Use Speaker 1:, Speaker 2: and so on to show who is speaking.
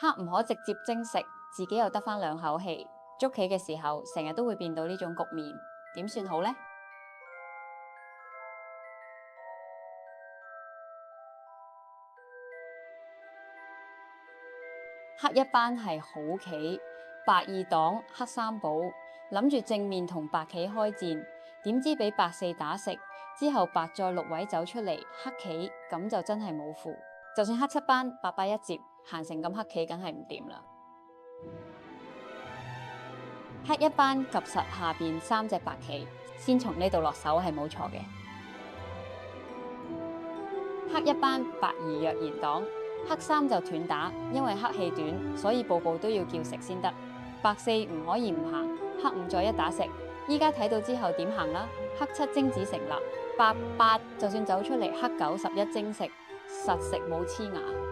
Speaker 1: 黑唔可直接蒸食，自己又得返兩口氣，捉棋嘅時候成日都會變到呢種局面，點算好呢？黑一班係好棋，白二擋黑三寶，諗住正面同白棋開戰，點知俾白四打食，之後白再6位走出嚟，黑棋咁就真係冇符。就算黑七班白8一接，行成咁黑棋梗係唔掂啦。黑一班及實下邊3隻白棋，先從呢度落手係冇錯嘅。黑一班白二若然擋。黑三就斷打，因為黑氣短，所以步步都要叫食先得。白四唔可以唔行，黑五再一打食。依家睇到之後點行啦？黑七精子成立，白8就算走出嚟，黑9、11精食，實食冇黐牙。